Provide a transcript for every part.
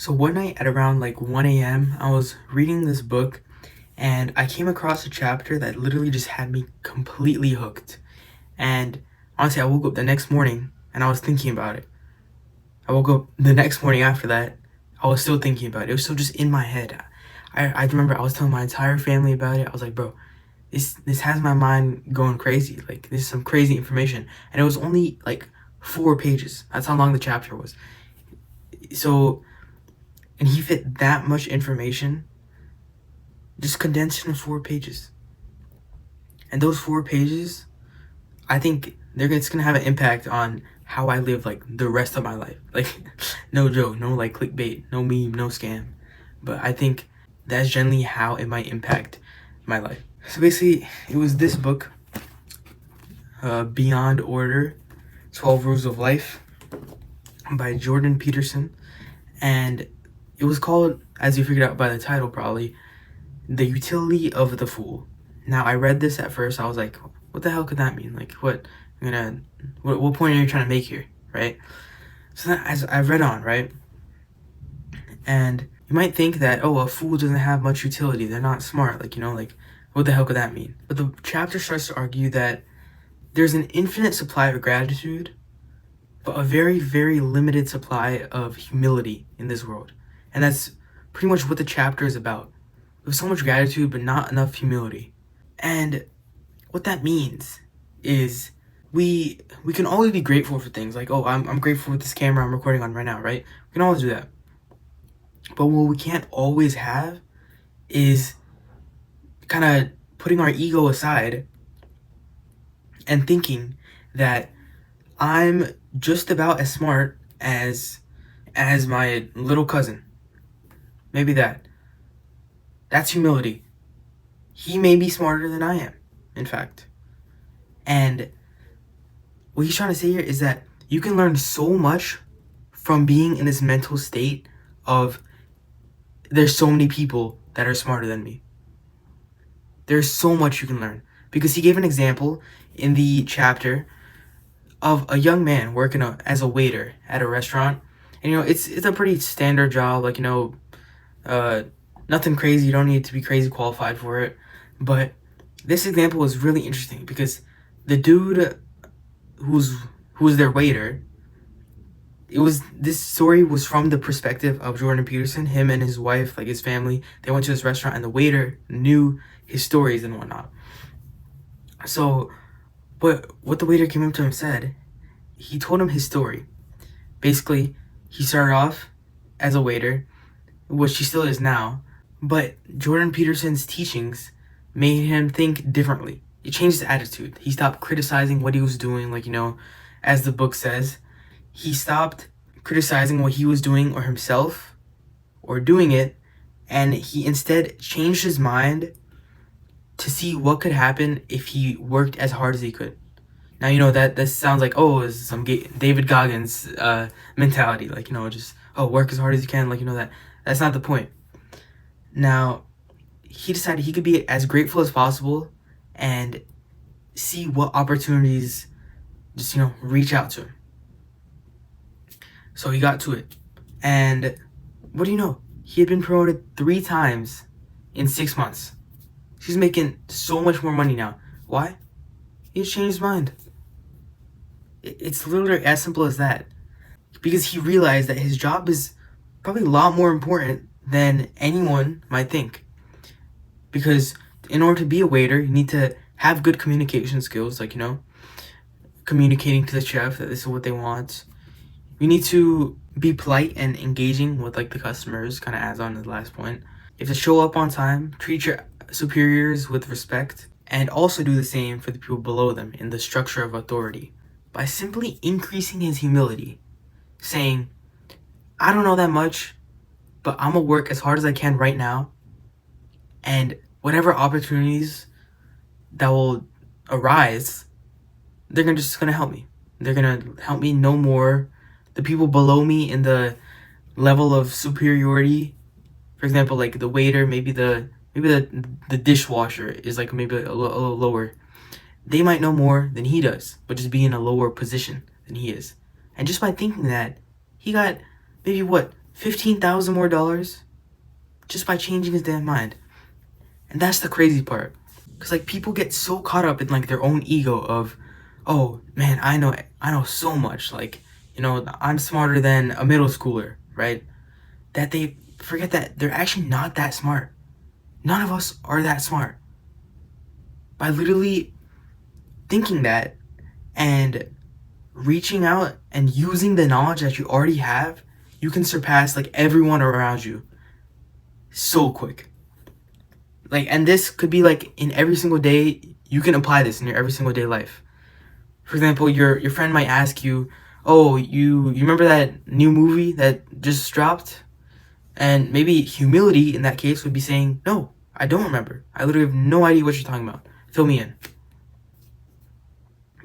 So one night at around like 1 a.m., I was reading this book and I came across a chapter that literally just had me completely hooked. And honestly, I woke up the next morning and I was thinking about it. I woke up the next morning after that, I was still thinking about it. It was still just in my head. I remember I was telling my entire family about it. I was like, bro, this has my mind going crazy. Like, this is some crazy information. And it was only like 4 pages. That's how long the chapter was. So, and he fit that much information just condensed into 4 pages. And those 4 pages, I think it's gonna have an impact on how I live like the rest of my life. Like, no joke, no like clickbait, no meme, no scam. But I think that's generally how it might impact my life. So basically, it was this book, Beyond Order, 12 Rules of Life by Jordan Peterson. And it was called, as you figured out by the title probably, The Utility of the Fool. Now, I read this at first, I was like, what the hell could that mean? Like, what point are you trying to make here, right? So then, as I read on, right, and you might think that, oh, a fool doesn't have much utility, they're not smart, like, like, what the hell could that mean? But the chapter starts to argue that there's an infinite supply of gratitude, but a very, very limited supply of humility in this world. And that's pretty much what the chapter is about. There's so much gratitude, but not enough humility. And what that means is we can always be grateful for things. Like, oh, I'm grateful for this camera I'm recording on right now, right? We can always do that. But what we can't always have is kind of putting our ego aside and thinking that I'm just about as smart as my little cousin. Maybe that's humility. He may be smarter than I am, in fact. And what he's trying to say here is that you can learn so much from being in this mental state of there's so many people that are smarter than me. There's so much you can learn. Because he gave an example in the chapter of a young man working as a waiter at a restaurant. And, it's a pretty standard job. Like, nothing crazy. You don't need to be crazy qualified for it. But this example was really interesting because the dude who's their waiter, this story was from the perspective of Jordan Peterson. Him and his wife, like his family, they went to this restaurant and the waiter knew his stories and whatnot. So, but what the waiter came up to him and said, he told him his story. Basically, he started off as a waiter, which he still is now, but Jordan Peterson's teachings made him think differently. It changed his attitude. He stopped criticizing what he was doing, like, as the book says. He stopped criticizing what he was doing or himself or doing it, and he instead changed his mind to see what could happen if he worked as hard as he could. Now, that sounds like, oh, it's some David Goggins mentality, like, just, oh, work as hard as you can, like, that's not the point. Now, he decided he could be as grateful as possible and see what opportunities just, reach out to him. So he got to it. And what do you know? He had been promoted 3 times in 6 months. He's making so much more money now. Why? He changed his mind. It's literally as simple as that. Because he realized that his job is probably a lot more important than anyone might think. Because in order to be a waiter, you need to have good communication skills, like, communicating to the chef that this is what they want. You need to be polite and engaging with, like, the customers, kind of adds on to the last point. You have to show up on time, treat your superiors with respect, and also do the same for the people below them in the structure of authority. By simply increasing his humility, saying, I don't know that much, but I'm gonna work as hard as I can right now, and whatever opportunities that will arise, they're just gonna help me. They're gonna help me know more. The people below me in the level of superiority, for example, like the waiter, maybe the dishwasher is like maybe a little lower. They might know more than he does, but just be in a lower position than he is. And just by thinking that, he got maybe $15,000 more dollars just by changing his damn mind. And that's the crazy part. Because, like, people get so caught up in, like, their own ego of, oh, man, I know so much. Like, you know, I'm smarter than a middle schooler, right? That they forget that they're actually not that smart. None of us are that smart. By literally thinking that and reaching out and using the knowledge that you already have, you can surpass, like, everyone around you so quick. Like, and this could be, like, in every single day. You can apply this in your every single day life. For example, your friend might ask you, oh, you remember that new movie that just dropped? And maybe humility in that case would be saying, no, I don't remember. I literally have no idea what you're talking about. Fill me in.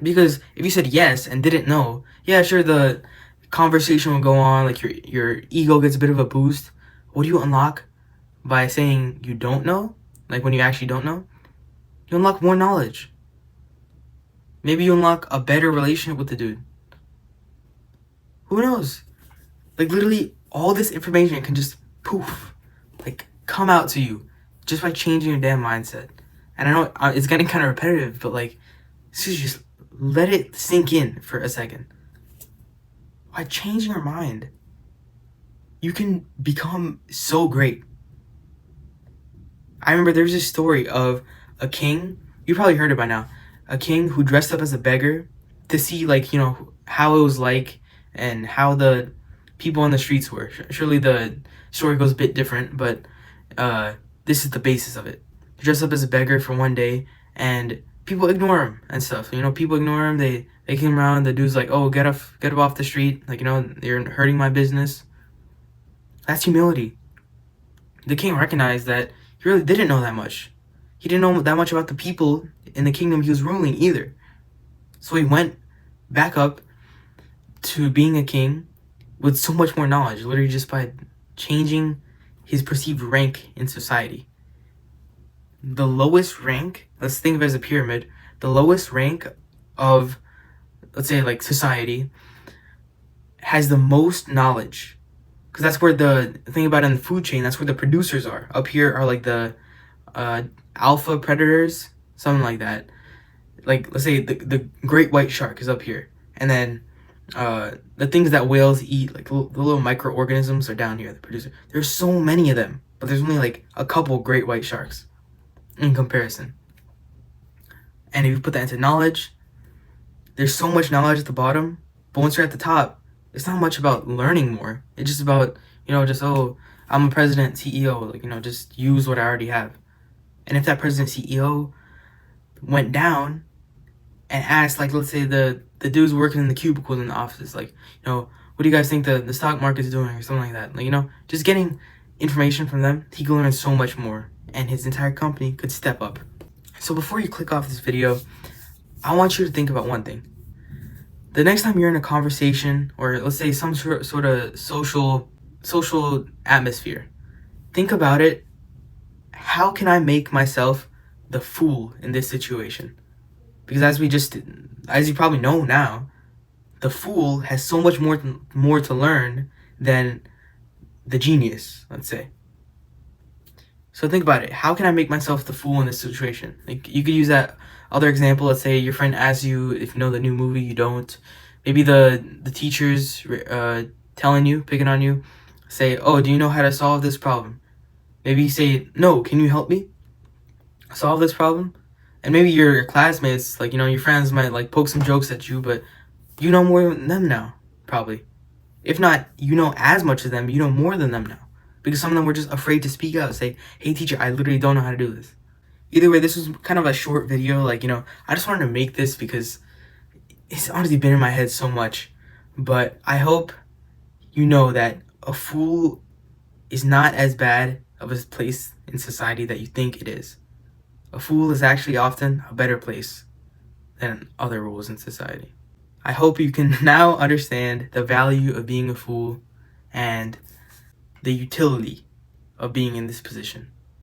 Because if you said yes and didn't know, yeah, sure, the conversation will go on, like your ego gets a bit of a boost. What do you unlock by saying you don't know? Like, when you actually don't know, you unlock more knowledge. Maybe you unlock a better relationship with the dude. Who knows? Like, literally, all this information can just poof, like, come out to you just by changing your damn mindset. And I know it's getting kind of repetitive, but, like, just let it sink in for a second. By changing your mind, you can become so great. I remember there was this story of a king. You probably heard it by now. A king who dressed up as a beggar to see, like, you know, how it was like and how the people on the streets were. Surely the story goes a bit different, but this is the basis of it. He dressed up as a beggar for one day, and people ignore him and stuff. You know, people ignore him. They came around. The dude's like, "Oh, get up off the street. Like, you know, you're hurting my business." That's humility. The king recognized that he really didn't know that much. He didn't know that much about the people in the kingdom he was ruling either. So he went back up to being a king with so much more knowledge, literally just by changing his perceived rank in society. The lowest rank, let's think of it as a pyramid, the lowest rank of, let's say, like, society has the most knowledge. Because that's where the thing about it in the food chain, that's where the producers are. Up here are, like, the alpha predators, something like that. Like, let's say the great white shark is up here. And then the things that whales eat, like the little microorganisms, are down here, the producer. There's so many of them, but there's only, like, a couple great white sharks in comparison. And if you put that into knowledge, there's so much knowledge at the bottom, but once you're at the top, it's not much about learning more. It's just about, you know, just, oh, I'm a president, CEO, like, you know, just use what I already have. And if that president, CEO went down and asked, like, let's say the dudes working in the cubicles in the offices, like, you know, what do you guys think the stock market's doing, or something like that? Like, you know, just getting information from them, he could learn so much more, and his entire company could step up. So before you click off this video, I want you to think about one thing. The next time you're in a conversation, or let's say some sort of social atmosphere, think about it. How can I make myself the fool in this situation? Because as you probably know now, the fool has so much more to learn than the genius, let's say. So think about it. How can I make myself the fool in this situation? Like, you could use that other example. Let's say your friend asks you if you know the new movie, you don't. Maybe the teacher's picking on you, say, oh, do you know how to solve this problem? Maybe you say, no, can you help me solve this problem? And maybe your classmates, like, you know, your friends might, like, poke some jokes at you, but you know more than them now, probably. If not, you know as much as them, but you know more than them now. Because some of them were just afraid to speak out, say, hey, teacher, I literally don't know how to do this. Either way, this was kind of a short video. Like, you know, I just wanted to make this because it's honestly been in my head so much. But I hope you know that a fool is not as bad of a place in society that you think it is. A fool is actually often a better place than other roles in society. I hope you can now understand the value of being a fool and the utility of being in this position.